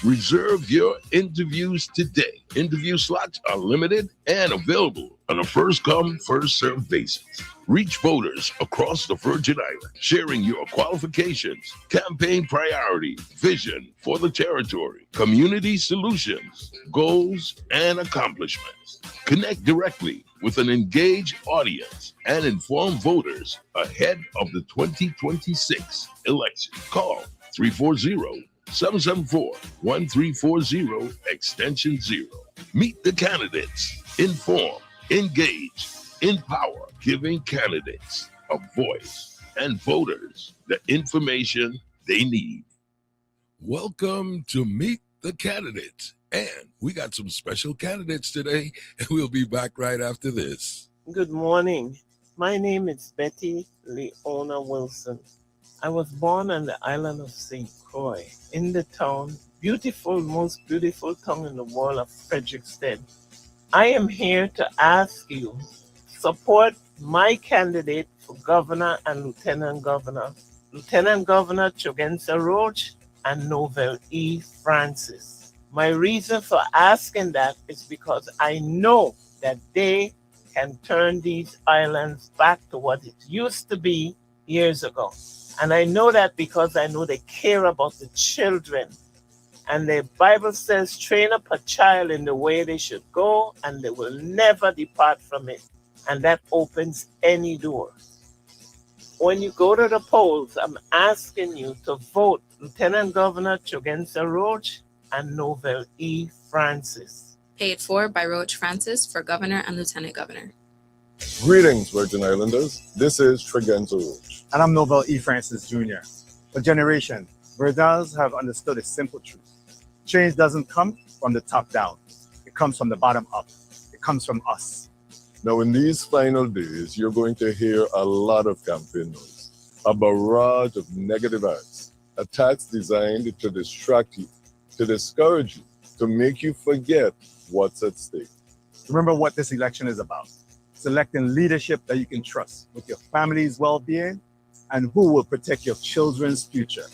Reserve your interviews today. Interview slots are limited and available on a first come, first served basis. Reach voters across the Virgin Islands, sharing your qualifications, campaign priority, vision for the territory, community solutions, goals, and accomplishments. Connect directly with an engaged audience and inform voters ahead of the 2026 election. Call 340-774-1340 extension 0. Meet the candidates. Inform, engage, empower, giving candidates a voice and voters the information they need. Welcome to Meet the Candidates. And we got some special candidates today, and we'll be back right after this. Good morning. My name is Betty Leona Wilson. I was born on the island of St. Croix in the town, most beautiful town in the world of Frederiksted. I am here to ask you, support my candidate for governor and lieutenant governor. Lieutenant Governor Tregenza Roach and Novelle Francis. My reason for asking that is because I know that they can turn these islands back to what it used to be years ago. And I know that because I know they care about the children. And the Bible says, train up a child in the way they should go, and they will never depart from it. And that opens any door. When you go to the polls, I'm asking you to vote Lieutenant Governor Tregenza Roach and Novelle Francis. Paid for by Roach Francis for governor and lieutenant governor. Greetings, Virgin Islanders. This is Tregenza Roach. And I'm Novelle Francis Jr. For generations, Virgins have understood a simple truth. Change doesn't come from the top down. It comes from the bottom up. It comes from us. Now, in these final days, you're going to hear a lot of campaign noise, a barrage of negative ads, attacks designed to distract you, to discourage you, to make you forget what's at stake. Remember what this election is about. Selecting leadership that you can trust with your family's well-being and who will protect your children's future,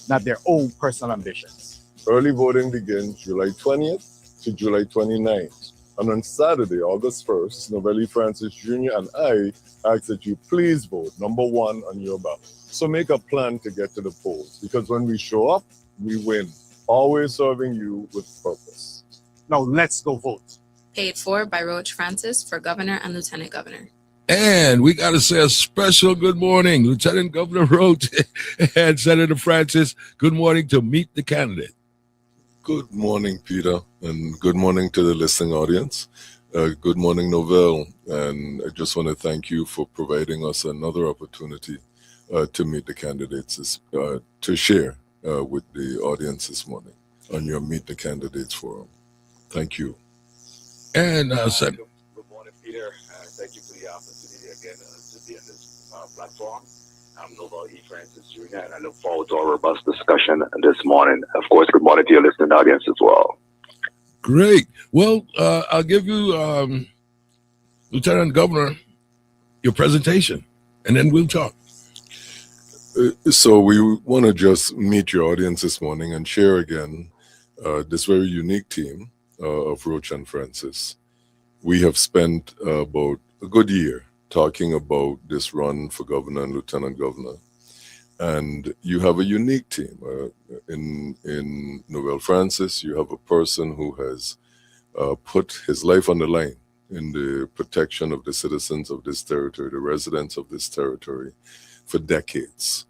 not their own personal ambitions. Early voting begins July 20th to July 29th. And on Saturday, August 1st, Novelle Francis Jr. and I ask that you please vote number 1 on your ballot. So make a plan to get to the polls, because when we show up, we win. Always serving you with purpose. Now let's go vote. Paid for by Roach Francis for governor and lieutenant governor. And we got to say a special good morning, Lieutenant Governor Roach and Senator Francis. Good morning to Meet the Candidate. Good morning, Peter, and good morning to the listening audience. Good morning, Novelle, and I just want to thank you for providing us another opportunity to meet the candidates, to share with the audience this morning on your Meet the Candidates forum. Thank you. And Good morning, Peter. Thank you for the opportunity again to be on this platform. I'm Novelle Francis Jr., and I look forward to a robust discussion this morning. Of course, good morning to your listening audience as well. great. Well, I'll give you, Lieutenant Governor, your presentation, and then we'll talk. So we want to just meet your audience this morning and share again this very unique team of Roach and Francis. We have spent about a good year talking about this run for governor and lieutenant governor. And you have a unique team. In Novelle Francis, you have a person who has put his life on the line in the protection of the citizens of this territory, the residents of this territory, for decades,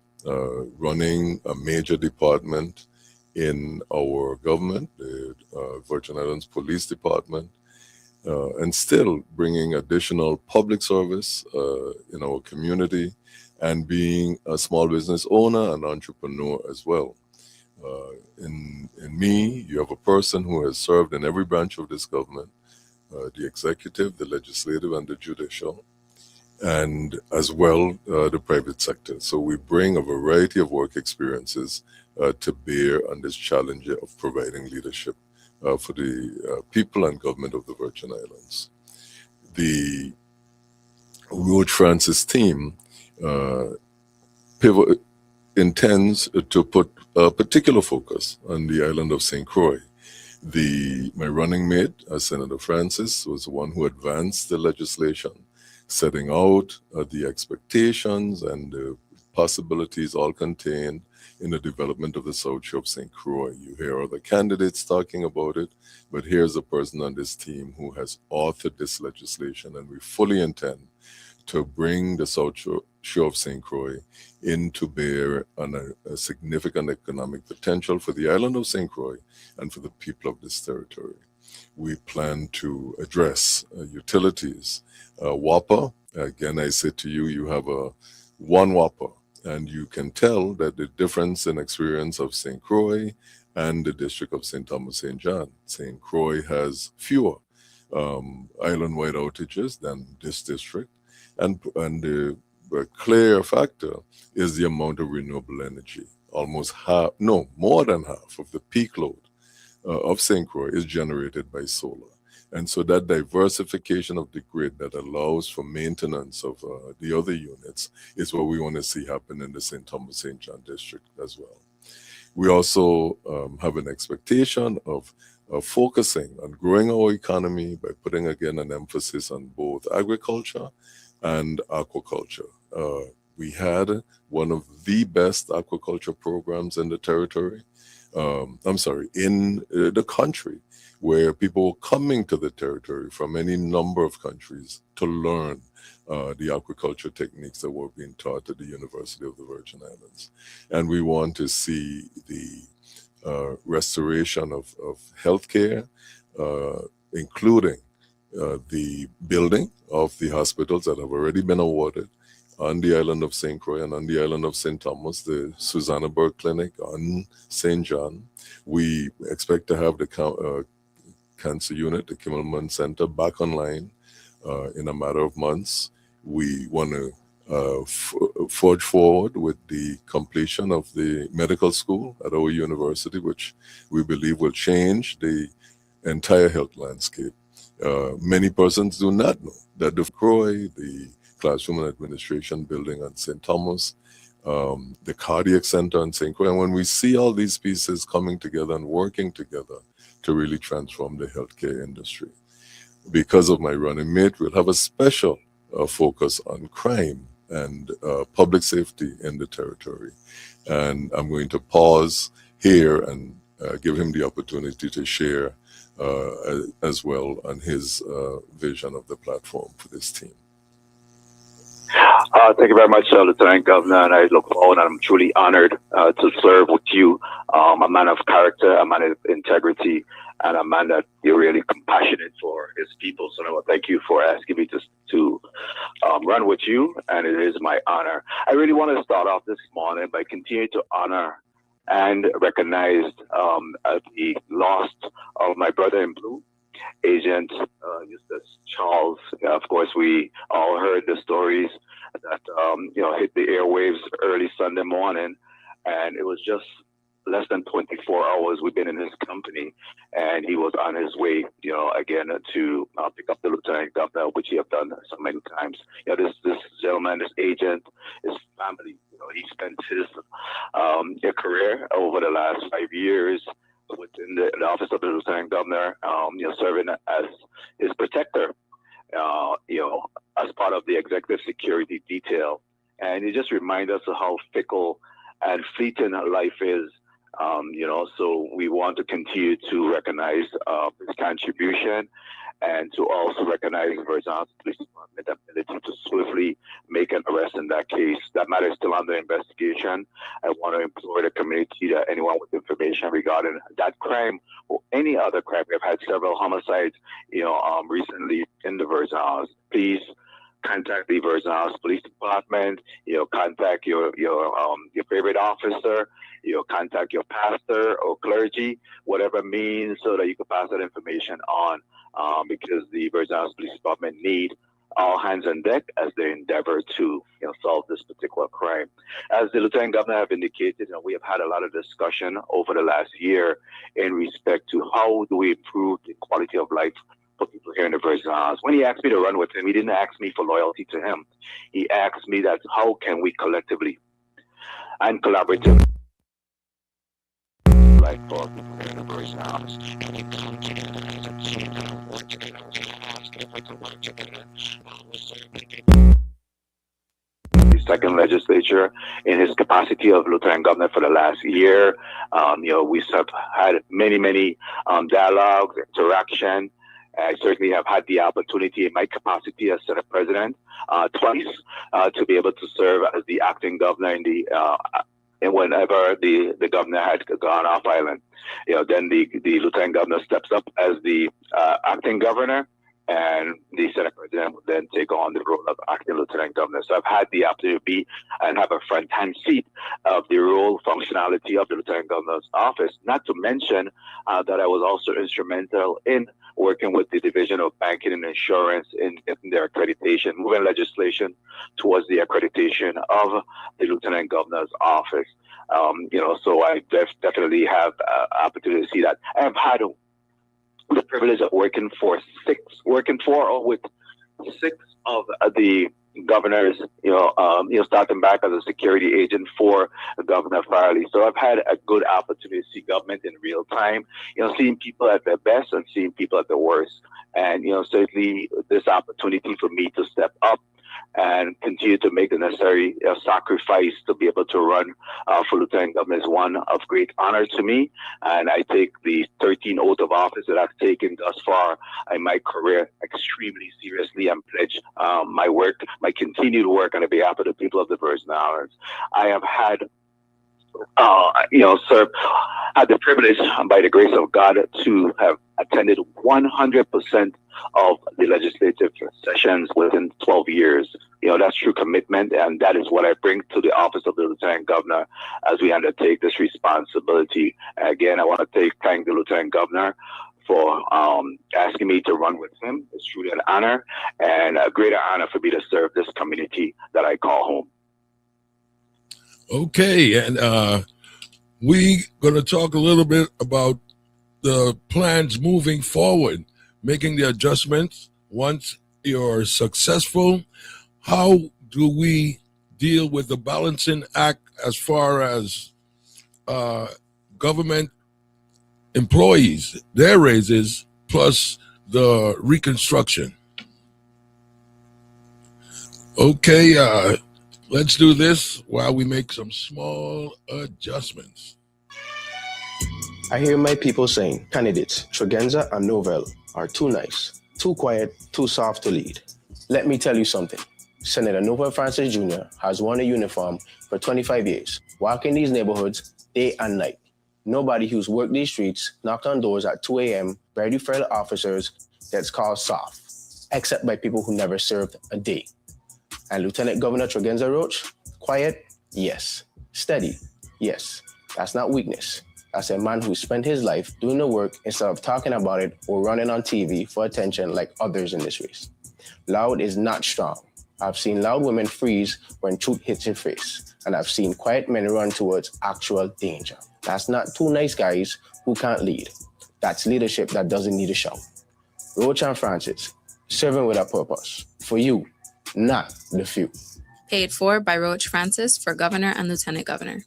running a major department in our government, the Virgin Islands Police Department, and still bringing additional public service in our community, and being a small business owner and entrepreneur as well. In me, you have a person who has served in every branch of this government, the executive, the legislative, and the judicial, and as well the private sector. So we bring a variety of work experiences to bear on this challenge of providing leadership for the people and government of the Virgin Islands. The Roach Francis team intends to put a particular focus on the island of St. Croix. My running mate, Senator Francis, was the one who advanced the legislation, setting out the expectations and the possibilities all contained in the development of the South Shore of St. Croix. You hear other candidates talking about it, but here's a person on this team who has authored this legislation, and we fully intend to bring the South Shore of St. Croix into bear on a significant economic potential for the island of St. Croix and for the people of this territory. We plan to address utilities. WAPA, again, I say to you, you have one WAPA, and you can tell that the difference in experience of St. Croix and the district of St. Thomas St. John. St. Croix has fewer island-wide outages than this district, and the clear factor is the amount of renewable energy. Almost half, no, more than half of the peak load of St. Croix is generated by solar. And so that diversification of the grid that allows for maintenance of the other units is what we want to see happen in the St. Thomas St. John district as well. We also have an expectation of focusing on growing our economy by putting again an emphasis on both agriculture and aquaculture. We had one of the best aquaculture programs in the territory, in the country, where people were coming to the territory from any number of countries to learn the aquaculture techniques that were being taught at the University of the Virgin Islands. And we want to see the restoration of healthcare, including the building of the hospitals that have already been awarded on the island of St. Croix and on the island of St. Thomas, the Susanna Burke Clinic on St. John. We expect to have the cancer unit, the Kimmelman Center, back online in a matter of months. We want to forge forward with the completion of the medical school at our university, which we believe will change the entire health landscape. Many persons do not know that the Croix, the Classroom and Administration Building on St. Thomas, the Cardiac Center on St. Croix, and when we see all these pieces coming together and working together to really transform the healthcare industry. Because of my running mate, we'll have a special focus on crime and public safety in the territory. And I'm going to pause here and give him the opportunity to share as well on his vision of the platform for this team. Thank you very much, Lieutenant Governor, and I look forward and I'm truly honored to serve with you. A man of character, a man of integrity, and a man that you're really compassionate for his people. So I want to thank you for asking me to run with you, and it is my honor. I really want to start off this morning by continuing to honor and recognize the loss of my brother in blue, Agent Eustace Charles. Of course, we all heard the stories that hit the airwaves early Sunday morning, and it was just less than 24 hours we've been in his company, and he was on his way, again to pick up the Lieutenant Governor, which he have done so many times. This gentleman, this agent, his family, he spent his career over the last 5 years within the office of the Lieutenant Governor, serving as his protector, as part of the executive security detail. And it just reminds us of how fickle and fleeting life is. So we want to continue to recognize his contribution and to also recognize the Virgin Islands Police Department ability to swiftly make an arrest in that case. That matter is still under investigation. I want to implore the community that anyone with information regarding that crime or any other crime, we've had several homicides, recently in the Virgin Islands. Please contact the Virgin Islands Police Department. Contact your favorite officer. Contact your pastor or clergy, whatever means, so that you can pass that information on. Because the Virgin Islands Police Department need all hands on deck as they endeavor to solve this particular crime. As the Lieutenant Governor have indicated, we have had a lot of discussion over the last year in respect to how do we improve the quality of life for people here in the Virgin Islands. When he asked me to run with him, he didn't ask me for loyalty to him. He asked me that how can we collectively and collaboratively like for people in the Virgin Islands. And we come together as a team and work together. We ask if we can work together. The second legislature in his capacity of lieutenant governor for the last year. We have had many dialogues, interaction. I certainly have had the opportunity in my capacity as Senate President twice to be able to serve as the acting governor and whenever the governor had gone off island. Then the lieutenant governor steps up as the acting governor, and the Senate President would then take on the role of acting lieutenant governor. So I've had the opportunity to be and have a front-hand seat of the role functionality of the lieutenant governor's office, not to mention that I was also instrumental in working with the Division of Banking and Insurance in their accreditation, moving legislation towards the accreditation of the lieutenant governor's office. So I definitely have opportunity to see that. I have had the privilege of working with six of the governors, starting back as a security agent for Governor Farley. So I've had a good opportunity to see government in real time, seeing people at their best and seeing people at their worst. And, certainly this opportunity for me to step up and continue to make the necessary sacrifice to be able to run for lieutenant governor is one of great honor to me. And I take the 13 oath of office that I've taken thus far in my career extremely seriously and pledge my continued work on behalf of the people of the Virgin Islands. I have had had the privilege, by the grace of God, to have attended 100% of the legislative sessions within 12 years. That's true commitment, and that is what I bring to the office of the Lieutenant Governor as we undertake this responsibility. Again, I want to thank the Lieutenant Governor for asking me to run with him. It's truly an honor and a greater honor for me to serve this community that I call home. Okay, and we're going to talk a little bit about the plans moving forward, making the adjustments once you're successful. How do we deal with the balancing act as far as government employees, their raises, plus the reconstruction? Okay, let's do this while we make some small adjustments. I hear my people saying candidates Tregenza and Novelle are too nice, too quiet, too soft to lead. Let me tell you something. Senator Novelle Francis Jr. has worn a uniform for 25 years, walking these neighborhoods day and night. Nobody who's worked these streets, knocked on doors at 2 a.m., barely frail officers gets called soft, except by people who never served a day. And Lieutenant Governor Tregenza Roach, quiet? Yes. Steady? Yes. That's not weakness. That's a man who spent his life doing the work instead of talking about it or running on TV for attention like others in this race. Loud is not strong. I've seen loud women freeze when truth hits your face, and I've seen quiet men run towards actual danger. That's not two nice guys who can't lead. That's leadership that doesn't need a shout. Roach and Francis, serving with a purpose. For you, not the few. Paid for by Roach Francis for Governor and Lieutenant Governor.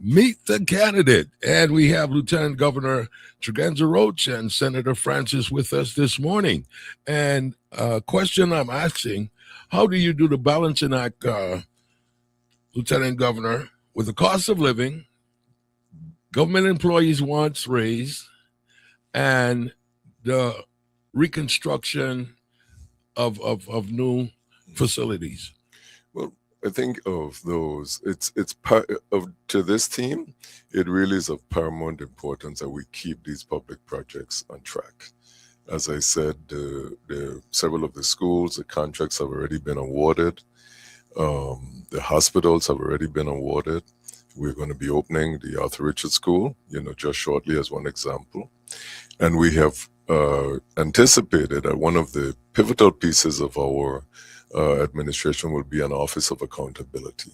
Meet the candidate. And we have Lieutenant Governor Tregenza Roach and Senator Francis with us this morning. And a question I'm asking, how do you do the balancing act, Lieutenant Governor, with the cost of living, government employees wants raised, and the reconstruction of new facilities? Well, I think of those, it's part of, to this team, it really is of paramount importance that we keep these public projects on track. As I said, several of the schools, the contracts have already been awarded. The hospitals have already been awarded. We're going to be opening the Arthur Richards School, just shortly as one example. And we have anticipated that one of the pivotal pieces of our administration will be an Office of Accountability,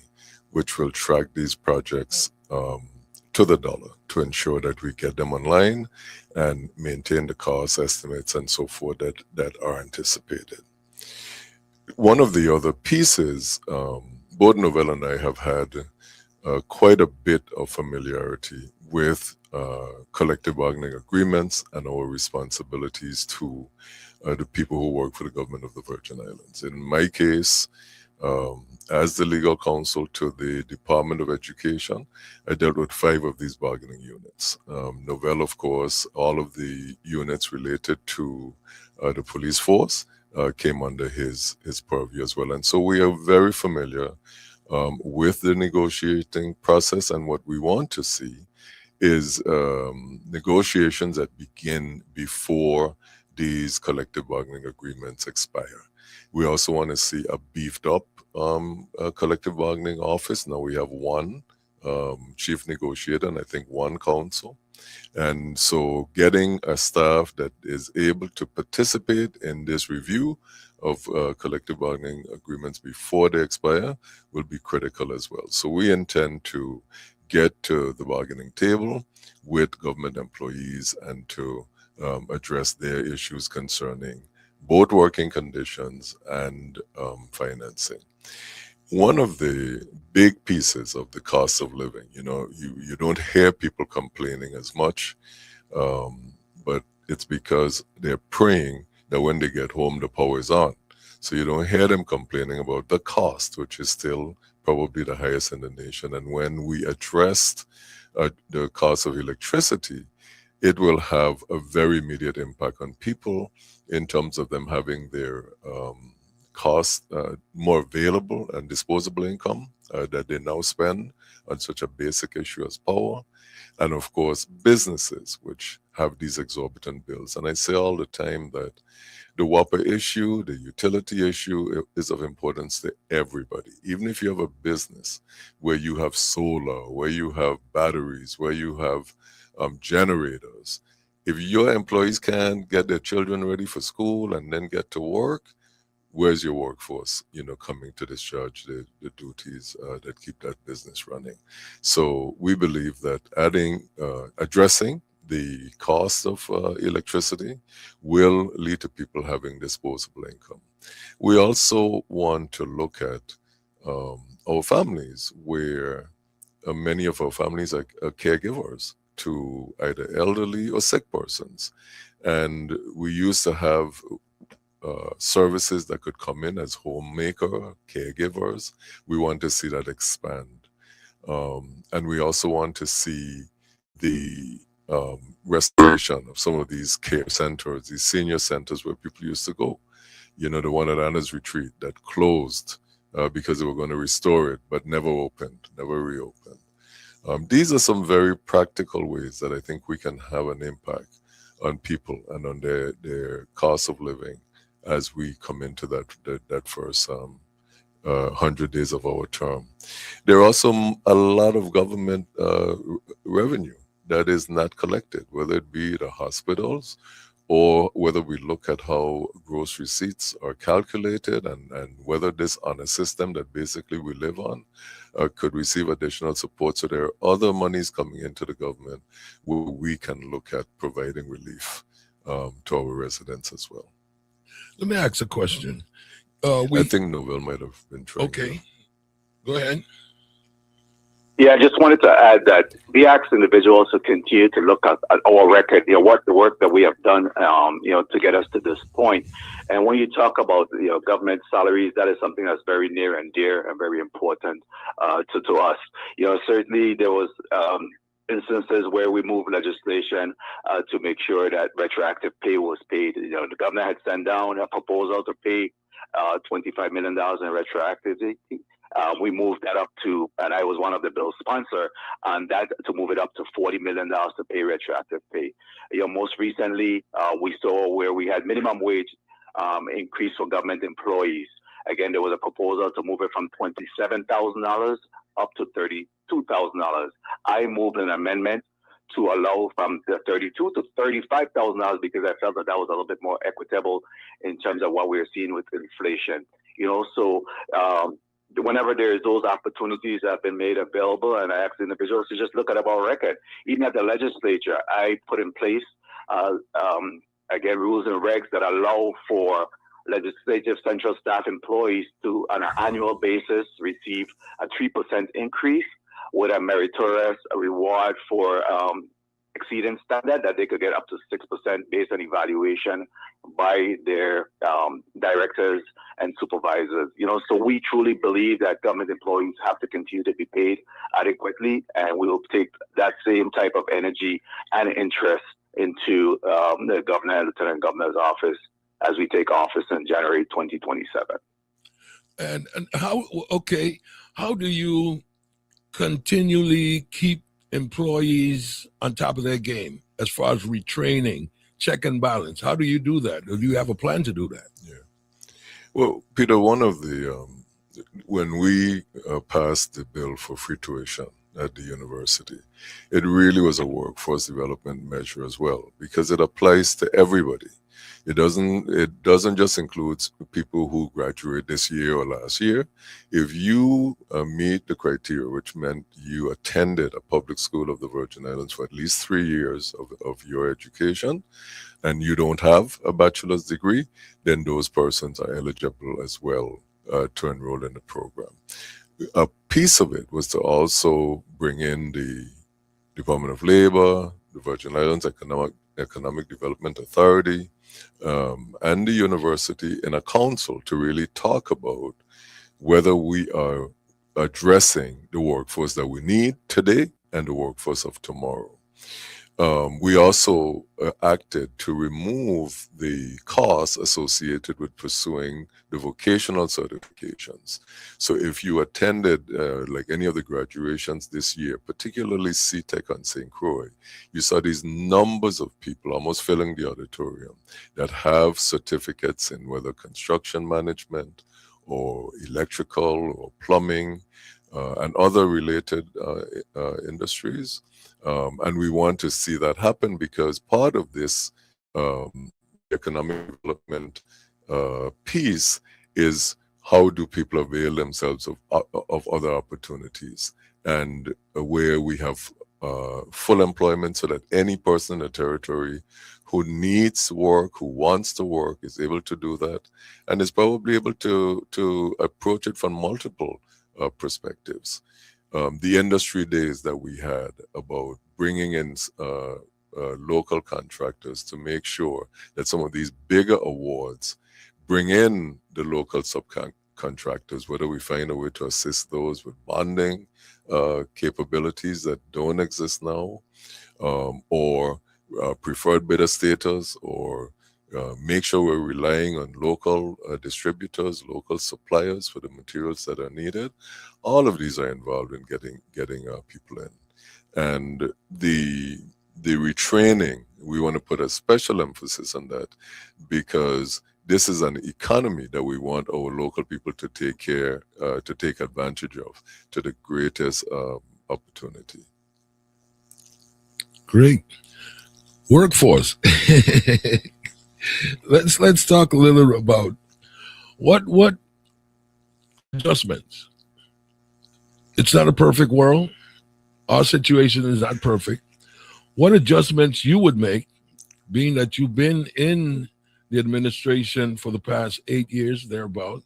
which will track these projects to the dollar to ensure that we get them online and maintain the cost estimates and so forth that are anticipated. One of the other pieces, both Novelle and I have had quite a bit of familiarity with collective bargaining agreements and our responsibilities to the people who work for the government of the Virgin Islands. In my case, as the legal counsel to the Department of Education, I dealt with 5 of these bargaining units. Novelle, of course, all of the units related to the police force came under his purview as well. And so we are very familiar with the negotiating process, and what we want to see is negotiations that begin before these collective bargaining agreements expire. We also want to see a beefed up collective bargaining office. Now we have one chief negotiator and I think one counsel. And so getting a staff that is able to participate in this review of collective bargaining agreements before they expire will be critical as well. So we intend to get to the bargaining table with government employees and to address their issues concerning both working conditions and financing. One of the big pieces of the cost of living, you don't hear people complaining as much, but it's because they're praying that when they get home, the power is on. So you don't hear them complaining about the cost, which is still probably the highest in the nation. And when we addressed the cost of electricity, it will have a very immediate impact on people in terms of them having their cost more available and disposable income that they now spend on such a basic issue as power. And of course, businesses which have these exorbitant bills. And I say all the time that the WAPA issue, the utility issue is of importance to everybody. Even if you have a business where you have solar, where you have batteries, where you have generators, if your employees can't get their children ready for school and then get to work, where's your workforce, coming to discharge the duties that keep that business running? So we believe that addressing the cost of electricity will lead to people having disposable income. We also want to look at our families, where many of our families are caregivers to either elderly or sick persons. And we used to have services that could come in as homemaker, caregivers. We want to see that expand. And we also want to see the restoration of some of these care centers, these senior centers where people used to go. The one at Anna's Retreat that closed because they were going to restore it, but never opened, never reopened. These are some very practical ways that I think we can have an impact on people and on their cost of living as we come into that first 100 days of our term. There are also a lot of government revenue that is not collected, whether it be the hospitals or whether we look at how gross receipts are calculated and whether this on a system that basically we live on could receive additional support. So there are other monies coming into the government where we can look at providing relief to our residents as well. Let me ask a question. I think Novelle might have been trying. Okay, go ahead. Yeah, I just wanted to add that we ask individuals to continue to look at our record, what the work that we have done, to get us to this point. And when you talk about, government salaries, that is something that's very near and dear and very important to us. Certainly there was instances where we moved legislation to make sure that retroactive pay was paid. The governor had sent down a proposal to pay $25 million in retroactivity. We moved that up to, and I was one of the bill sponsor on that, to move it up to $40 million to pay retroactive pay. Most recently, we saw where we had minimum wage increase for government employees. Again, there was a proposal to move it from $27,000 up to $32,000. I moved an amendment to allow from the $32,000 to $35,000 because I felt that was a little bit more equitable in terms of what we're seeing with inflation. So whenever there's those opportunities that have been made available, and I ask individuals to just look at our record. Even at the legislature, I put in place, again, rules and regs that allow for legislative central staff employees to, on an annual basis, receive a 3% increase with a meritorious reward for exceeding standard, that they could get up to 6% based on evaluation by their directors and supervisors. So we truly believe that government employees have to continue to be paid adequately, and we will take that same type of energy and interest into the governor and lieutenant governor's office as we take office in January 2027. And how do you continually keep employees on top of their game as far as retraining, check and balance? How do you do that? Do you have a plan to do that? Yeah. Well, Peter, one of the, when we passed the bill for free tuition at the university, it really was a workforce development measure as well, because it applies to everybody. It doesn't just include people who graduate this year or last year. If you meet the criteria, which meant you attended a public school of the Virgin Islands for at least 3 years of your education, and you don't have a bachelor's degree, then those persons are eligible as well to enroll in the program. A piece of it was to also bring in the Department of Labor, the Virgin Islands Economic Development Authority, and the university in a council to really talk about whether we are addressing the workforce that we need today and the workforce of tomorrow. We also acted to remove the costs associated with pursuing the vocational certifications. So if you attended like any of the graduations this year, particularly CTEC on St. Croix, you saw these numbers of people almost filling the auditorium that have certificates in whether construction management or electrical or plumbing and other related industries. And we want to see that happen because part of this economic development piece is how do people avail themselves of other opportunities, and where we have full employment so that any person in the territory who needs work, who wants to work, is able to do that, and is probably able to approach it from multiple perspectives. The industry days that we had about bringing in local contractors to make sure that some of these bigger awards bring in the local subcontractors, whether we find a way to assist those with bonding capabilities that don't exist now, or preferred bidder status, or make sure we're relying on local distributors, local suppliers for the materials that are needed. All of these are involved in getting people in. And the retraining, we want to put a special emphasis on that, because this is an economy that we want our local people to take advantage of to the greatest opportunity. Great. Workforce. Let's talk a little about what adjustments. It's not a perfect world. Our situation is not perfect. What adjustments you would make, being that you've been in the administration for the past 8 years, thereabout,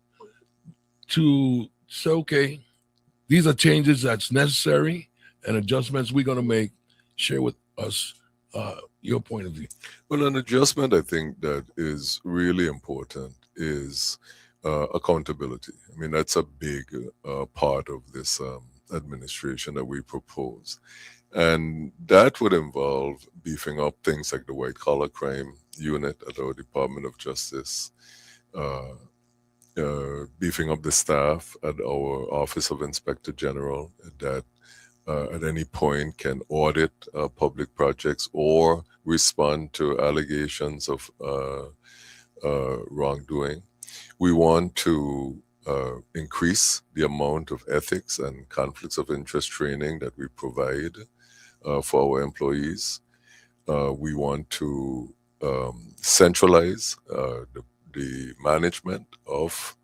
to say, okay, these are changes that's necessary and adjustments we're going to make. Share with us your point of view. Well, an adjustment I think that is really important is accountability. I mean, that's a big part of this administration that we propose. And that would involve beefing up things like the white collar crime unit at our Department of Justice, beefing up the staff at our Office of Inspector General that at any point can audit public projects or respond to allegations of wrongdoing. We want to increase the amount of ethics and conflicts of interest training that we provide for our employees. We want to centralize the management of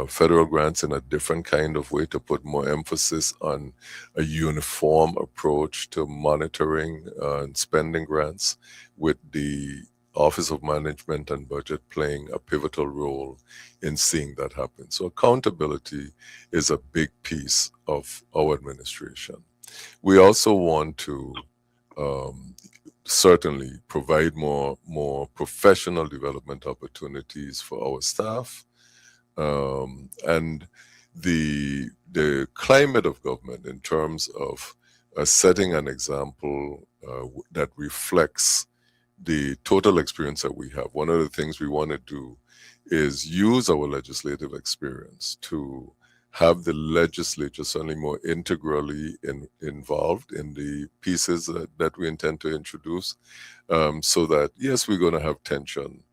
federal grants in a different kind of way to put more emphasis on a uniform approach to monitoring and spending grants with the Office of Management and Budget playing a pivotal role in seeing that happen. So accountability is a big piece of our administration. We also want to certainly provide more professional development opportunities for our staff, and the climate of government in terms of setting an example that reflects the total experience that we have. One of the things we want to do is use our legislative experience to have the legislature certainly more integrally involved in the pieces that we intend to introduce, so that, yes, we're going to have tension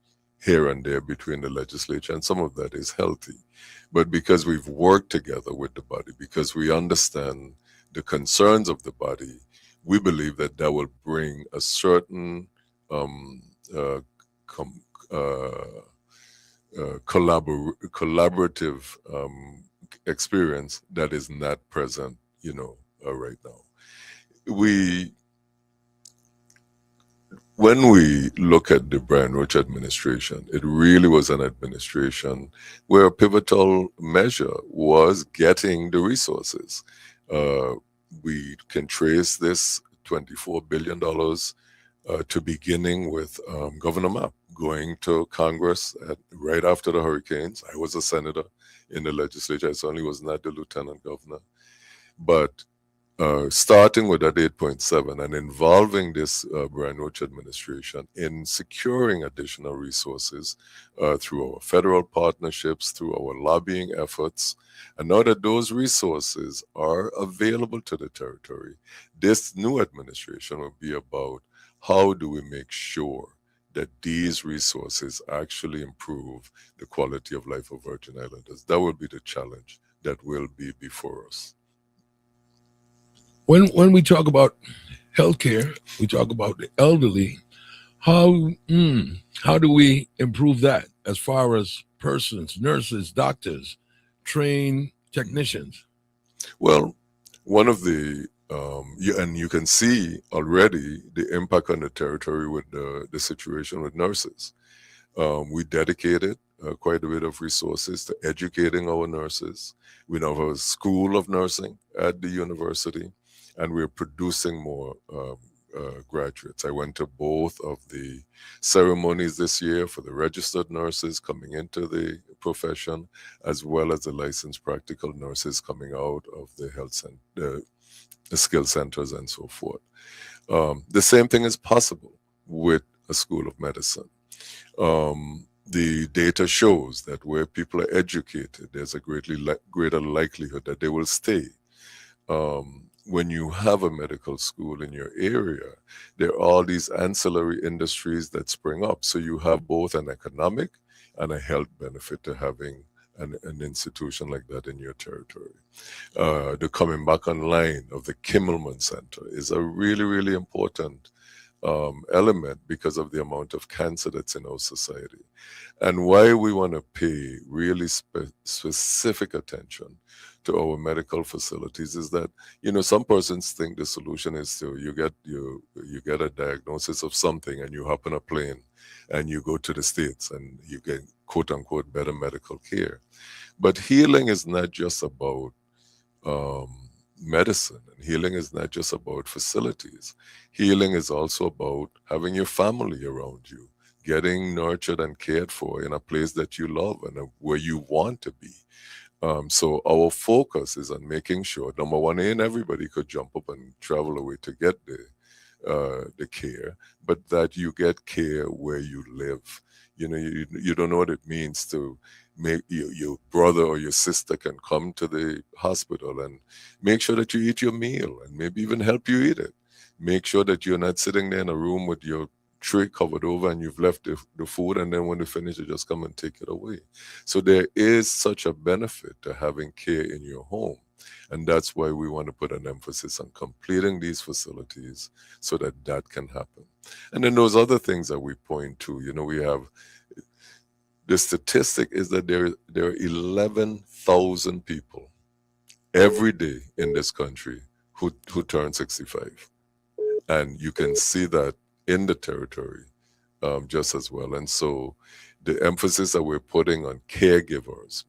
here and there between the legislature, and some of that is healthy. But because we've worked together with the body, because we understand the concerns of the body, we believe that that will bring a certain collaborative experience that is not present, right now. When we look at the Brian Roach administration, it really was an administration where a pivotal measure was getting the resources. We can trace this $24 billion to beginning with Governor Mapp going to Congress right after the hurricanes. I was a senator in the legislature. I certainly was not the lieutenant governor. But starting with that 8.7 and involving this Brian Roach administration in securing additional resources through our federal partnerships, through our lobbying efforts. And now that those resources are available to the territory, this new administration will be about how do we make sure that these resources actually improve the quality of life of Virgin Islanders. That will be the challenge that will be before us. When we talk about healthcare, we talk about the elderly. How do we improve that as far as persons, nurses, doctors, trained technicians? Well, one of the you can see already the impact on the territory with the situation with nurses. We dedicated quite a bit of resources to educating our nurses. We now have a school of nursing at the university, and we're producing more graduates. I went to both of the ceremonies this year for the registered nurses coming into the profession, as well as the licensed practical nurses coming out of the health center, the skill centers, and so forth. The same thing is possible with a school of medicine. The data shows that where people are educated, there's a greater likelihood that they will stay. When you have a medical school in your area, there are all these ancillary industries that spring up. So you have both an economic and a health benefit to having an institution like that in your territory. The coming back online of the Kimmelman Center is a really, really important element because of the amount of cancer that's in our society. And why we want to pay really specific attention to our medical facilities is that, some persons think the solution is to you get a diagnosis of something and you hop on a plane and you go to the States and you get quote unquote better medical care. But healing is not just about medicine, and healing is not just about facilities. Healing is also about having your family around you, getting nurtured and cared for in a place that you love and where you want to be. So our focus is on making sure, number one, ain't everybody could jump up and travel away to get the care, but that you get care where you live. You don't know what it means to make your brother or your sister can come to the hospital and make sure that you eat your meal and maybe even help you eat it. Make sure that you're not sitting there in a room with your tray covered over and you've left the food, and then when they finish, you just come and take it away. So there is such a benefit to having care in your home. And that's why we want to put an emphasis on completing these facilities so that that can happen. And then those other things that we point to, we have, the statistic is that there are 11,000 people every day in this country who turn 65. And you can see that in the territory, just as well. And so the emphasis that we're putting on caregivers,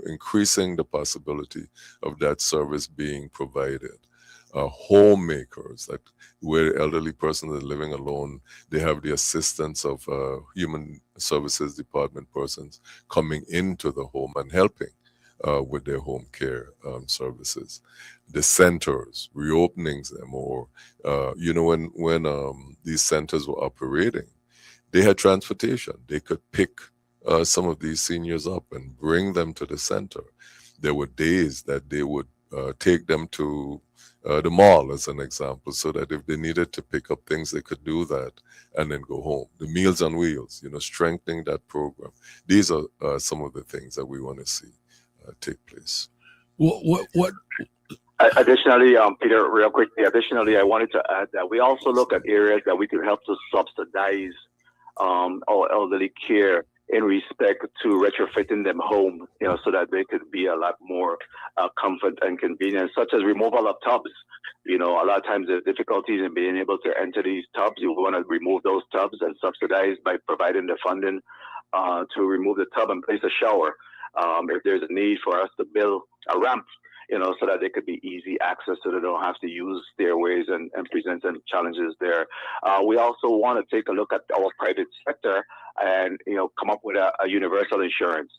increasing the possibility of that service being provided. Homemakers, that where elderly persons are living alone, they have the assistance of human services department persons coming into the home and helping with their home care services. The centers, reopening them, or when these centers were operating, they had transportation. They could pick some of these seniors up and bring them to the center. There were days that they would take them to the mall, as an example, so that if they needed to pick up things, they could do that and then go home. The Meals on Wheels, strengthening that program. These are some of the things that we want to see take place. What? Additionally, Peter, real quickly, I wanted to add that we also look at areas that we could help to subsidize our elderly care in respect to retrofitting them home, so that they could be a lot more comfort and convenience, such as removal of tubs. A lot of times there's difficulties in being able to enter these tubs. You want to remove those tubs and subsidize by providing the funding to remove the tub and place a shower. If there's a need for us to build a ramp, so that they could be easy access, so they don't have to use stairways and present some challenges there. We also want to take a look at our private sector and, come up with a universal insurance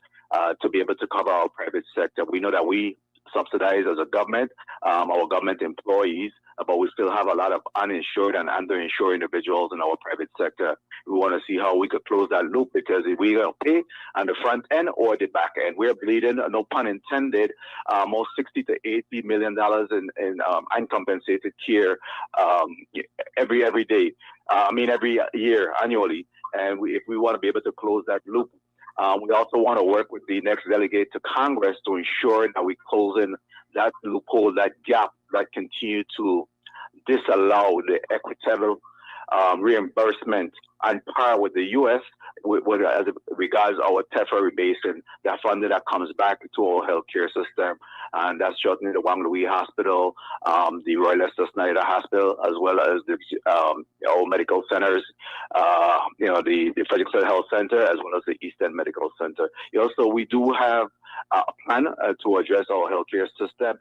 to be able to cover our private sector. We know that we subsidize as a government, our government employees, but we still have a lot of uninsured and underinsured individuals in our private sector. We want to see how we could close that loop, because if we don't pay on the front end or the back end, we're bleeding, no pun intended, almost $60 to $80 million in uncompensated care every year, annually. And if we want to be able to close that loop, we also want to work with the next delegate to Congress to ensure that we close in that loophole, that gap that continue to disallow the equitable reimbursement on par with the U.S. As it regards our TEFRA rebasing, that funding that comes back to our healthcare system, and that's certainly the Wang Louis Hospital, the Royal Leicester Snyder Hospital, as well as the our medical centers, the Frederickson Health Center, as well as the East End Medical Center. So we do have a plan to address our healthcare system.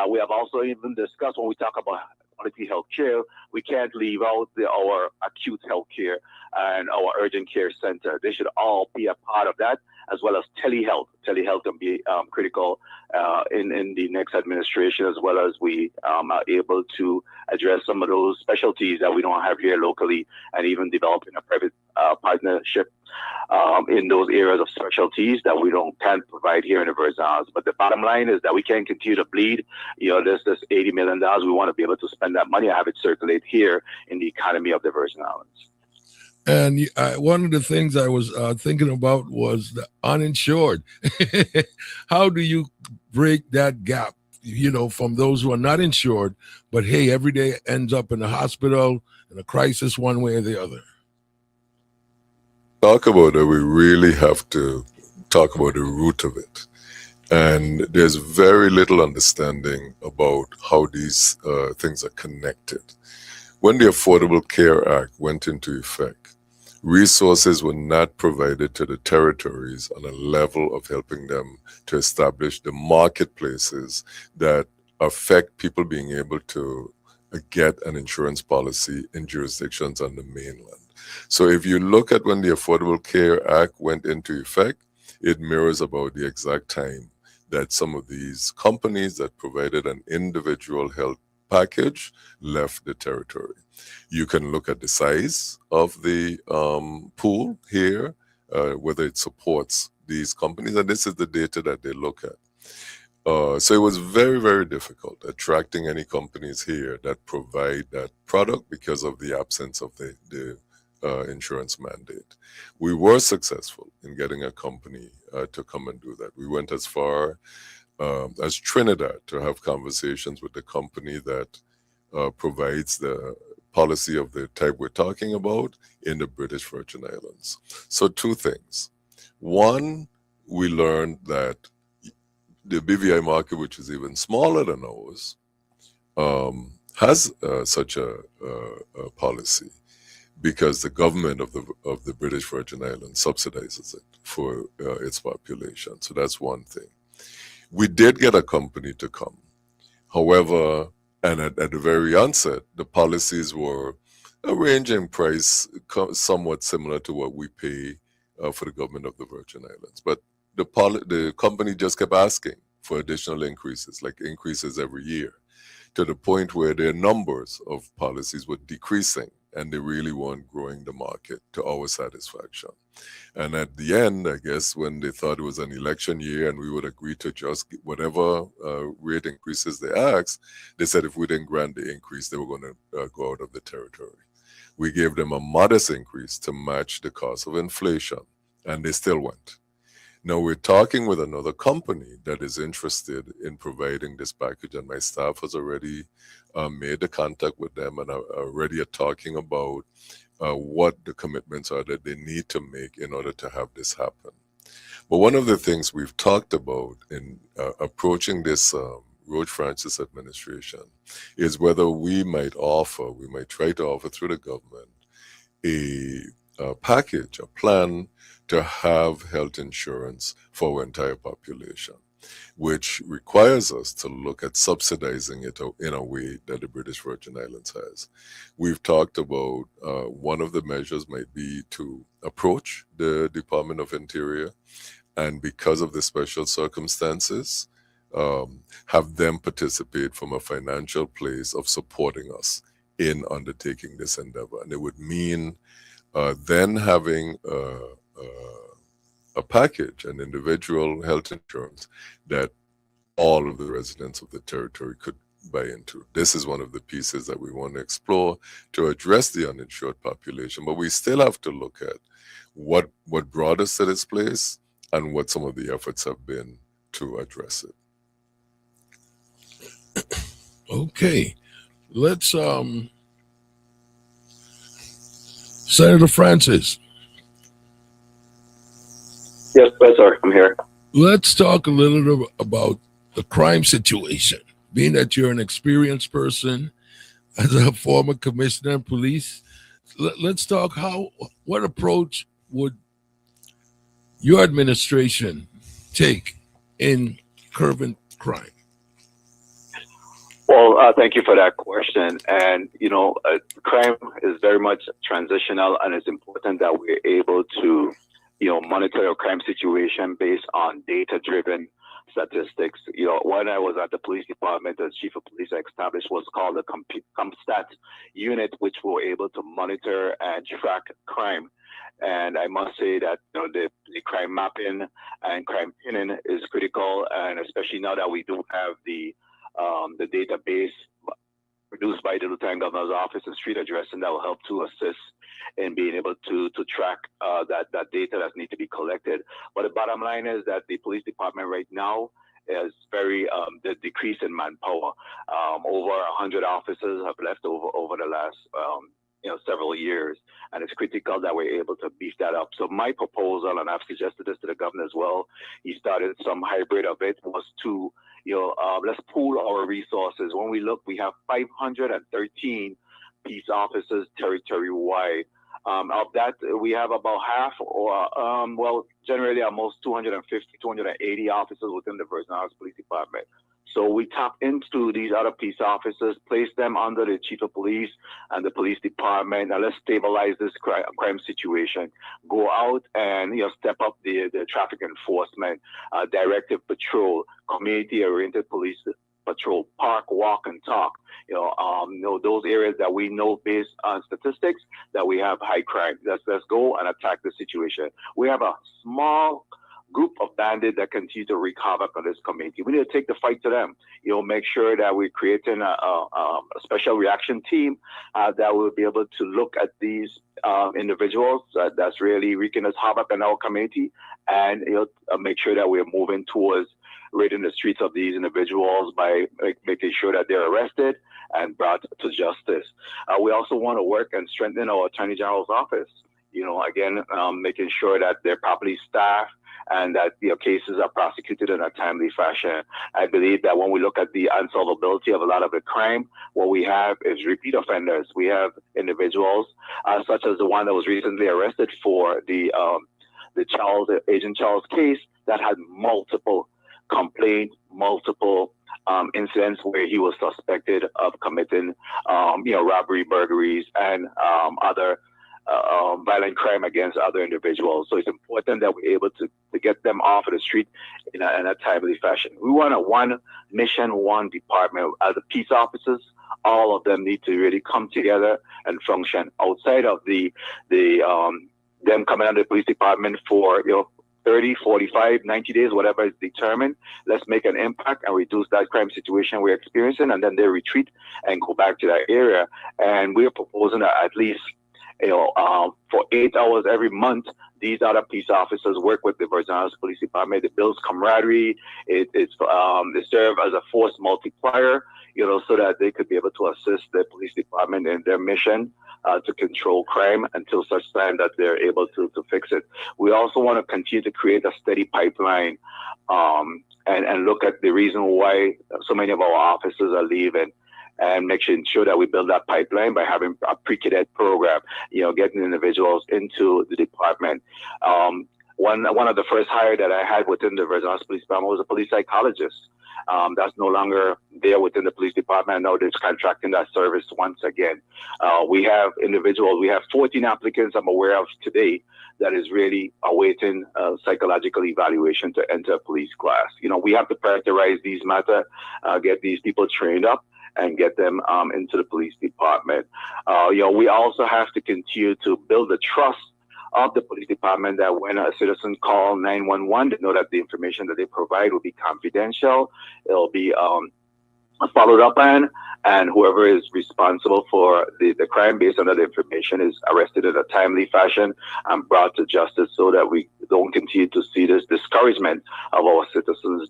We have also even discussed, when we talk about quality health care, we can't leave out our acute health care and our urgent care center. They should all be a part of that, as well as telehealth. Telehealth can be critical in the next administration, as well as we are able to address some of those specialties that we don't have here locally, and even developing a private partnership in those areas of specialties that we can't provide here in the Virgin Islands. But the bottom line is that we can't continue to bleed. There's this $80 million. We want to be able to spend that money and have it circulate here in the economy of the Virgin Islands. And one of the things I was thinking about was the uninsured. How do you break that gap, from those who are not insured, but hey, every day ends up in the hospital in a crisis one way or the other? Talk about it, we really have to talk about the root of it. And there's very little understanding about how these things are connected. When the Affordable Care Act went into effect, resources were not provided to the territories on a level of helping them to establish the marketplaces that affect people being able to get an insurance policy in jurisdictions on the mainland. So if you look at when the Affordable Care Act went into effect, it mirrors about the exact time that some of these companies that provided an individual health package left the territory. You can look at the size of the pool here, whether it supports these companies, and this is the data that they look at. So it was very, very difficult attracting any companies here that provide that product because of the absence of the insurance mandate. We were successful in getting a company to come and do that. We went as far as Trinidad to have conversations with the company that provides the policy of the type we're talking about in the British Virgin Islands. So two things. One, we learned that the BVI market, which is even smaller than ours, has such a policy. because the government of the British Virgin Islands subsidizes it for its population. So that's one thing. We did get a company to come. However, and at the very onset, the policies were a ranging price somewhat similar to what we pay for the government of the Virgin Islands. But the company just kept asking for additional increases, like increases every year, to the point where their numbers of policies were decreasing and they really weren't growing the market to our satisfaction. And at the end, I guess, when they thought it was an election year and we would agree to just whatever rate increases they asked, they said if we didn't grant the increase, they were going to go out of the territory. We gave them a modest increase to match the cost of inflation, and they still went. Now we're talking with another company that is interested in providing this package, and my staff has already made the contact with them and are already talking about what the commitments are that they need to make in order to have this happen. But one of the things we've talked about in approaching this Roach Francis administration is whether we might try to offer through the government a package, a plan to have health insurance for our entire population, which requires us to look at subsidizing it in a way that the British Virgin Islands has. We've talked about one of the measures might be to approach the Department of Interior, and because of the special circumstances, have them participate from a financial place of supporting us in undertaking this endeavor. And it would mean then having a package, an individual health insurance that all of the residents of the territory could buy into. This is one of the pieces that we want to explore to address the uninsured population, but we still have to look at what brought us to this place and what some of the efforts have been to address it. Okay, let's Senator Francis. Yes, sir, I'm here. Let's talk a little bit about the crime situation. Being that you're an experienced person as a former commissioner in police, let's talk what approach would your administration take in curbing crime? Well, thank you for that question. And, crime is very much transitional, and it's important that we're able to, monitor our crime situation based on data-driven statistics. When I was at the police department as chief of police, I established what's called a CompStat unit, which were able to monitor and track crime. And I must say that the crime mapping and crime pinning is critical, and especially now that we do have the database produced by the Lieutenant Governor's Office and street addressing that will help to assist in being able to track that data that needs to be collected. But the bottom line is that the police department right now is very the decrease in manpower. Over 100 officers have left over the last several years, and it's critical that we're able to beef that up. So my proposal, and I've suggested this to the governor as well, he started some hybrid of it, was to let's pool our resources. When we look, we have 513 peace officers territory-wide. Of that, we have about half, or generally almost 250, 280 officers within the Virgin Islands Police Department. So we tap into these other peace officers, place them under the chief of police and the police department, and let's stabilize this crime situation. Go out and step up the traffic enforcement, directive patrol, community-oriented police patrol, park, walk, and talk. Those areas that we know based on statistics that we have high crime. Let's go and attack the situation. We have a small group of bandits that continue to wreak havoc on this community. We need to take the fight to them. Make sure that we're creating a special reaction team that will be able to look at these individuals that's really wreaking us havoc in our community, and make sure that we're moving towards ridding the streets of these individuals by making sure that they're arrested and brought to justice. We also want to work and strengthen our Attorney General's office. Again, making sure that they're properly staffed and that cases are prosecuted in a timely fashion. I believe that when we look at the unsolvability of a lot of the crime, what we have is repeat offenders. We have individuals such as the one that was recently arrested for the Agent Charles case that had multiple complaints, multiple incidents where he was suspected of committing, robbery, burglaries, and other violent crime against other individuals. So it's important that we're able to get them off of the street in a timely fashion. We want a one mission, one department. As the peace officers, all of them need to really come together and function outside of them coming under the police department for 30, 45, 90 days, whatever is determined. Let's make an impact and reduce that crime situation we're experiencing, and then they retreat and go back to that area. And we're proposing that at least for 8 hours every month, these other police officers work with the Virgin Islands Police Department. It builds camaraderie. They serve as a force multiplier, so that they could be able to assist the police department in their mission to control crime until such time that they're able to fix it. We also want to continue to create a steady pipeline and look at the reason why so many of our officers are leaving, and make sure that we build that pipeline by having a pre-cadet program, getting individuals into the department. One of the first hire that I had within the Virgin Islands Police Department was a police psychologist. That's no longer there within the police department. Now they're contracting that service once again. We have individuals, we have 14 applicants I'm aware of today that is really awaiting psychological evaluation to enter a police class. We have to prioritize these matters, get these people trained up, and get them into the police department. We also have to continue to build the trust of the police department that when a citizen calls 911, they know that the information that they provide will be confidential. It'll be followed up on, and whoever is responsible for the crime based on that information is arrested in a timely fashion and brought to justice, so that we don't continue to see this discouragement of our citizens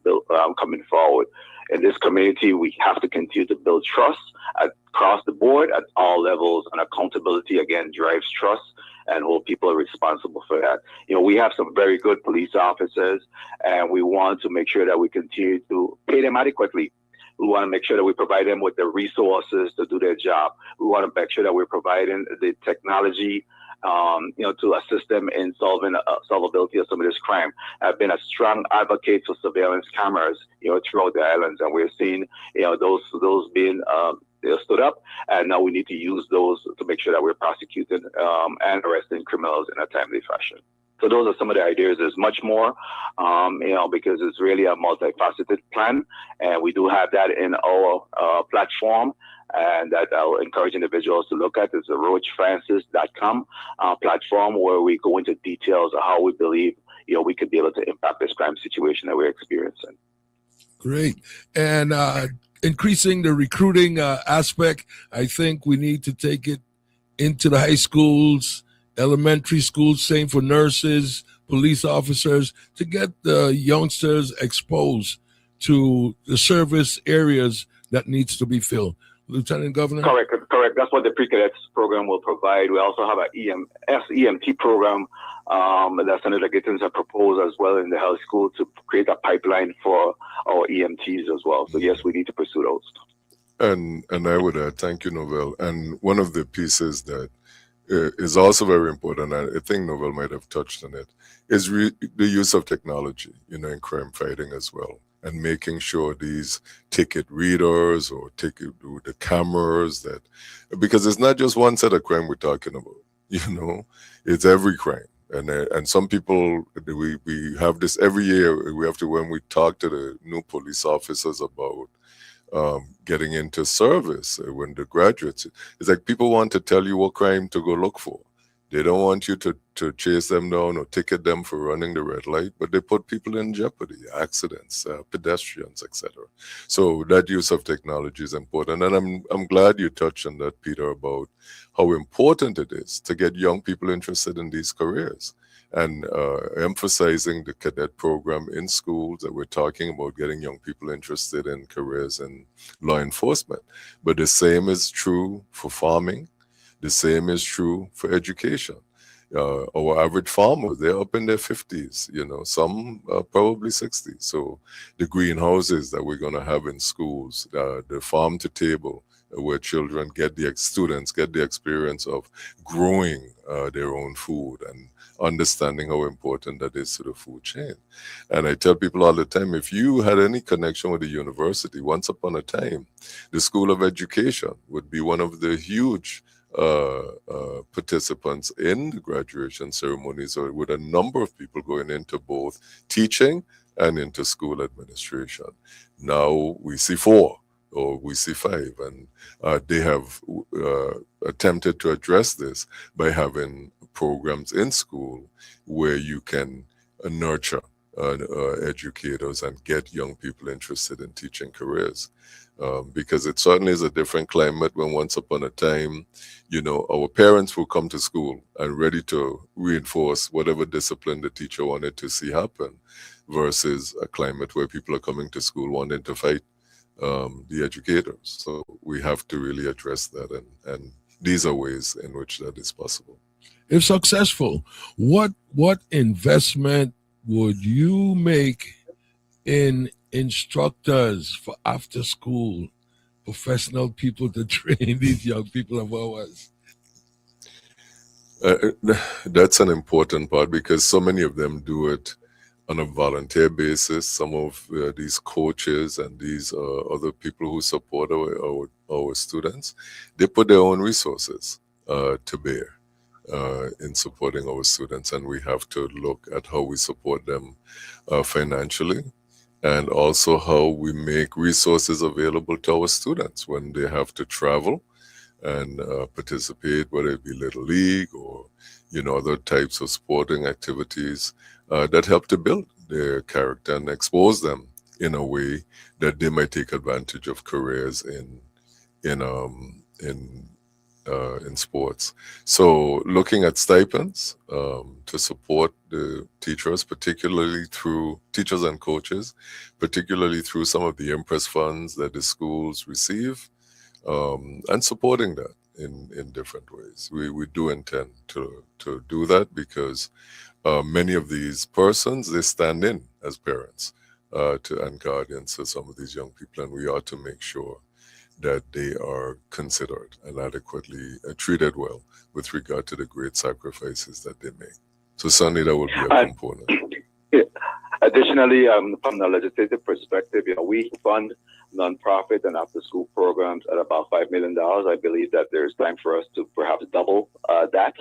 coming forward. In this community, we have to continue to build trust across the board at all levels, and accountability, again, drives trust and hold people responsible for that. We have some very good police officers, and we want to make sure that we continue to pay them adequately. We want to make sure that we provide them with the resources to do their job. We want to make sure that we're providing the technology, to assist them in solvability of some of this crime. I've been a strong advocate for surveillance cameras, throughout the islands, and we're seeing, those being stood up, and now we need to use those to make sure that we're prosecuting and arresting criminals in a timely fashion. So those are some of the ideas. There's much more, because it's really a multifaceted plan, and we do have that in our platform, and that I'll encourage individuals to look at. It's the roachfrancis.com platform, where we go into details of how we believe we could be able to impact this crime situation that we're experiencing. Great. And increasing the recruiting aspect, I think we need to take it into the high schools, elementary schools, same for nurses, police officers, to get the youngsters exposed to the service areas that needs to be filled. Lieutenant Governor? Correct. That's what the pre-cadets program will provide. We also have an EMT program that Senator Gittins has proposed as well in the health school to create a pipeline for our EMTs as well. So yes, we need to pursue those. And I would add, thank you, Novelle. And one of the pieces that is also very important, and I think Novelle might have touched on it, is the use of technology, in crime fighting as well, and making sure these ticket readers or the cameras because it's not just one set of crime we're talking about, it's every crime. And some people, we have this every year. We have to, when we talk to the new police officers about getting into service, when the graduates, it's like people want to tell you what crime to go look for. They don't want you to chase them down or ticket them for running the red light, but they put people in jeopardy, accidents, pedestrians, etc. So that use of technology is important. And I'm glad you touched on that, Peter, about how important it is to get young people interested in these careers. And emphasizing the cadet program in schools, that we're talking about getting young people interested in careers in law enforcement. But the same is true for farming. The same is true for education. Our average farmer, they're up in their 50s, some probably 60s. So the greenhouses that we're going to have in schools, the farm to table, where children students get the experience of growing their own food and understanding how important that is to the food chain. And I tell people all the time, if you had any connection with the university, once upon a time, the School of Education would be one of the huge participants in the graduation ceremonies, or with a number of people going into both teaching and into school administration. Now we see 4 or we see 5, and they have attempted to address this by having programs in school where you can nurture educators and get young people interested in teaching careers. Because it certainly is a different climate when once upon a time, our parents will come to school and ready to reinforce whatever discipline the teacher wanted to see happen, versus a climate where people are coming to school wanting to fight the educators. So we have to really address that, and these are ways in which that is possible. If successful, what investment would you make in instructors for after school professional people to train these young people of ours? That's an important part, because so many of them do it on a volunteer basis. Some of these coaches and these other people who support our students, they put their own resources to bear in supporting our students, and we have to look at how we support them financially, and also how we make resources available to our students when they have to travel and participate, whether it be Little League or other types of sporting activities that help to build their character and expose them in a way that they might take advantage of careers in sports. So looking at stipends to support the teachers, particularly through teachers and coaches, particularly through some of the Impress funds that the schools receive, and supporting that in different ways. We do intend to do that, because many of these persons, they stand in as parents and guardians to some of these young people, and we ought to make sure that they are considered and adequately treated well with regard to the great sacrifices that they make. So certainly that would be a component. Additionally, from the legislative perspective, we fund nonprofit and after-school programs at about $5 million. I believe that there's time for us to perhaps double that,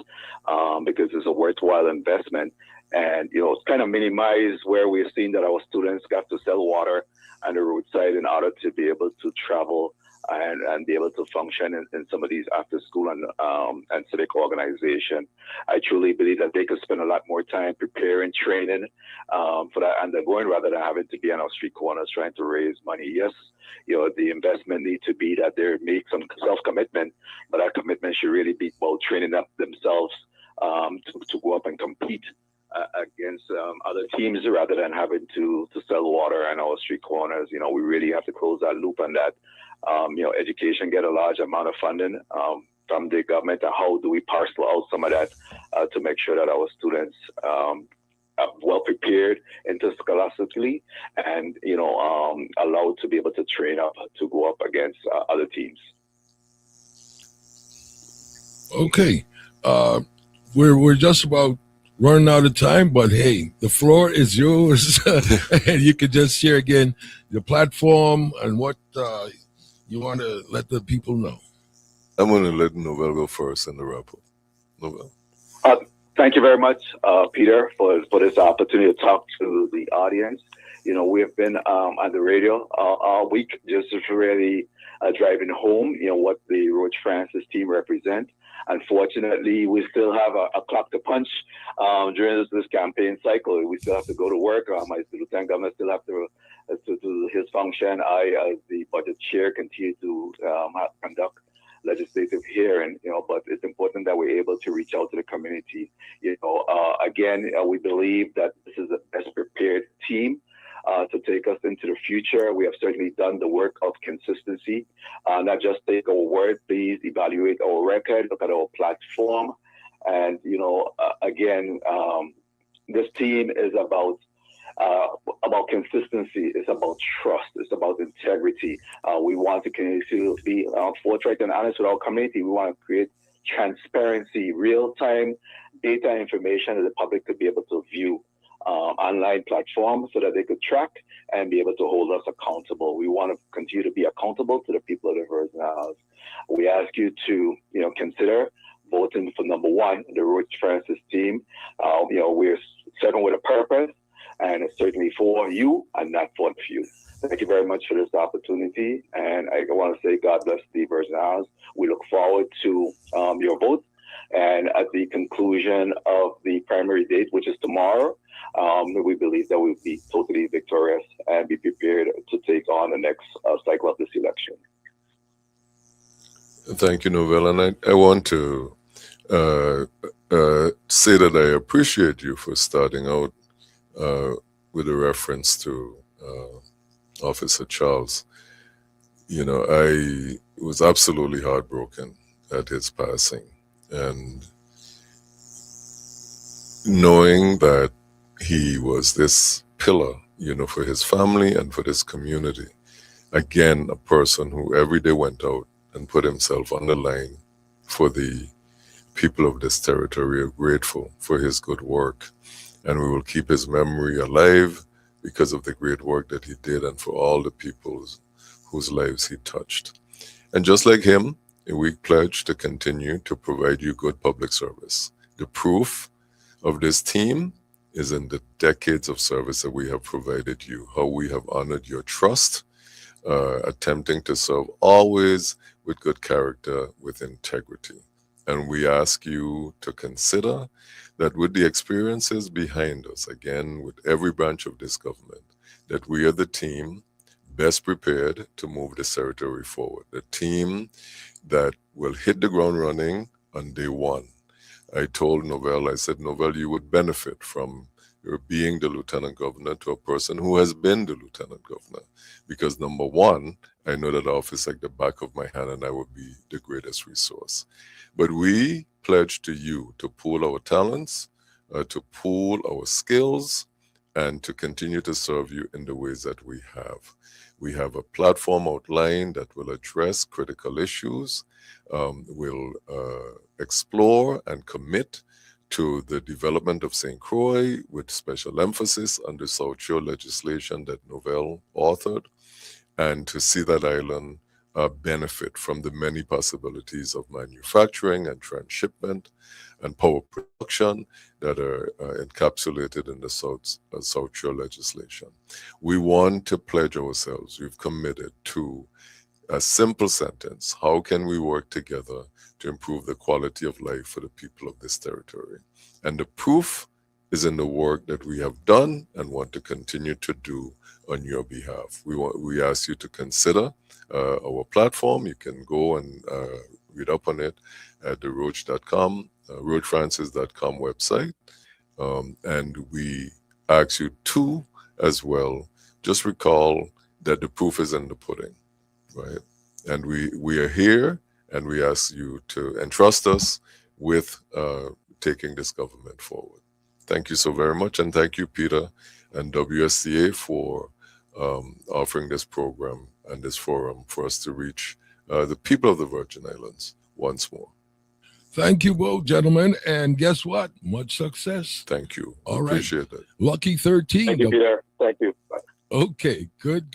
because it's a worthwhile investment. And, it's kind of minimize where we've seen that our students got to sell water on the roadside in order to be able to travel and be able to function in some of these after school and civic organization. I truly believe that they could spend a lot more time preparing, training for that, and they're going, rather than having to be on our street corners trying to raise money. Yes, the investment needs to be that they make some self-commitment, but that commitment should really be about training up themselves to go up and compete against other teams, rather than having to sell water on our street corners. We really have to close that loop on that. Education get a large amount of funding from the government, and how do we parcel out some of that to make sure that our students are well prepared interscholastically and allowed to be able to train up to go up against other teams. Okay, we're just about running out of time, but hey, the floor is yours, and you can just share again the platform and what you want to let the people know. I'm going to let Novelle go first in the wrap-up. Novelle. Thank you very much, Peter, for this opportunity to talk to the audience. We have been on the radio all week, just really driving home, what the Roach Francis team represent. Unfortunately, we still have a clock to punch during this campaign cycle. We still have to go to work. My lieutenant governor still have to do his function. I, as the budget chair, continue to conduct legislative hearing, but it's important that we're able to reach out to the community. Again, we believe that this is the best prepared team to take us into the future. We have certainly done the work of consistency, not just take our word, please evaluate our record, look at our platform. And, again, this team is about consistency. It's about trust. It's about integrity. We want to continue to be forthright and honest with our community. We want to create transparency, real-time data information that the public could be able to view online platforms so that they could track and be able to hold us accountable. We want to continue to be accountable to the people of the Virgin Islands. We ask you to, consider voting for number one, the Roach Francis team. We're serving with a purpose, and it's certainly for you and not for the few. Thank you very much for this opportunity, and I want to say God bless the Virgin Islands. We look forward to your vote, and at the conclusion of the primary date, which is tomorrow, we believe that we'll be totally victorious and be prepared to take on the next cycle of this election. Thank you, Novelle. And I want to say that I appreciate you for starting out with a reference to Officer Charles. I was absolutely heartbroken at his passing. And knowing that he was this pillar, for his family and for this community. Again, a person who every day went out and put himself on the line for the people of this territory. Are grateful for his good work, and we will keep his memory alive because of the great work that he did and for all the people whose lives he touched. And just like him, we pledge to continue to provide you good public service. The proof of this team is in the decades of service that we have provided you, how we have honored your trust, attempting to serve always with good character, with integrity. And we ask you to consider that with the experiences behind us, again, with every branch of this government, that we are the team best prepared to move this territory forward. The team that will hit the ground running on day one. I told Novelle, I said, Novelle, you would benefit from your being the lieutenant governor to a person who has been the lieutenant governor. Because number one, I know that office like the back of my hand, and I would be the greatest resource. But we pledge to you to pool our talents, to pool our skills, and to continue to serve you in the ways that we have. We have a platform outlined that will address critical issues, will explore and commit to the development of St. Croix with special emphasis on the South Shore legislation that Novelle authored, and to see that island benefit from the many possibilities of manufacturing and transshipment and power production that are encapsulated in the South Shore legislation. We want to pledge ourselves, we've committed to a simple sentence: how can we work together to improve the quality of life for the people of this territory? And the proof is in the work that we have done and want to continue to do on your behalf. We ask you to consider our platform. You can go and read up on it at the roach.com, roachfrancis.com website. And we ask you to, as well, just recall that the proof is in the pudding, right? And we are here, and we ask you to entrust us with taking this government forward. Thank you so very much, and thank you, Peter and WSTA, for offering this program and this forum for us to reach the people of the Virgin Islands once more. Thank you both, gentlemen. And guess what? Much success. Thank you. All right. Appreciate it. Lucky 13. Thank you, Peter. Thank you. Bye. Okay, good.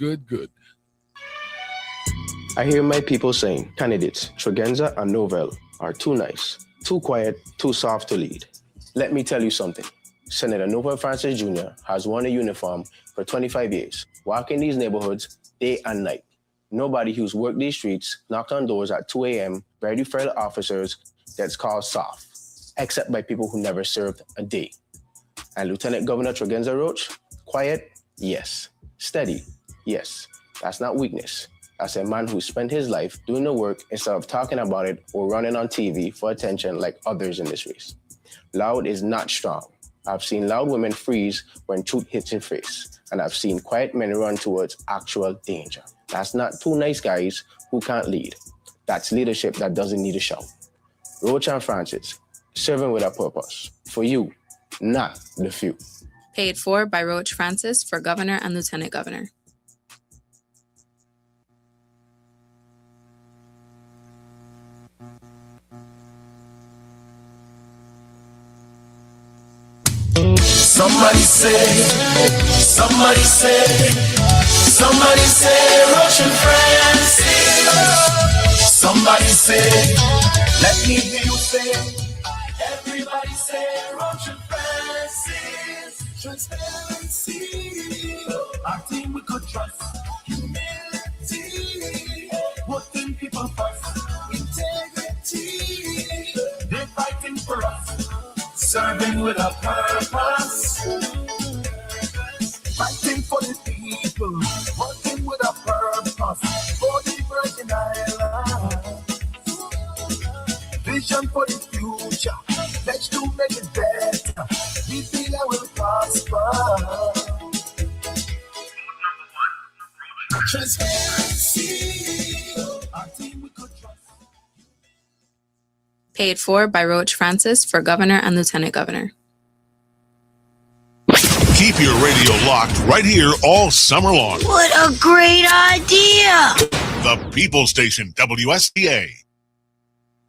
I hear my people saying candidates Tregenza and Novelle are too nice, too quiet, too soft to lead. Let me tell you something. Senator Novelle Francis Jr. has worn a uniform for 25 years, walking these neighborhoods day and night. Nobody who's worked these streets, knocked on doors at 2 a.m., barely frail officers gets called soft, except by people who never served a day. And Lieutenant Governor Tregenza Roach, quiet? Yes. Steady? Yes. That's not weakness. That's a man who spent his life doing the work instead of talking about it or running on TV for attention like others in this race. Loud is not strong. I've seen loud women freeze when truth hits in face, and I've seen quiet men run towards actual danger. That's not two nice guys who can't lead. That's leadership that doesn't need a shout. Roach and Francis, serving with a purpose. For you, not the few. Paid for by Roach Francis for Governor and Lieutenant Governor. Somebody say, Roach and Francis. Somebody say, let me hear you say, everybody say, Roach and Francis. Transparency, our team we could trust. Humility, putting people first. Integrity, they're fighting for us. Serving with a purpose, fighting for the people, working with a purpose, for the Virgin Islands. Vision for the future, let's do make it better. We feel I will prosper. Transparency, our team we could trust. Paid for by Roach Francis for Governor and Lieutenant Governor. Keep your radio locked right here all summer long. What a great idea! The People Station, WSTA.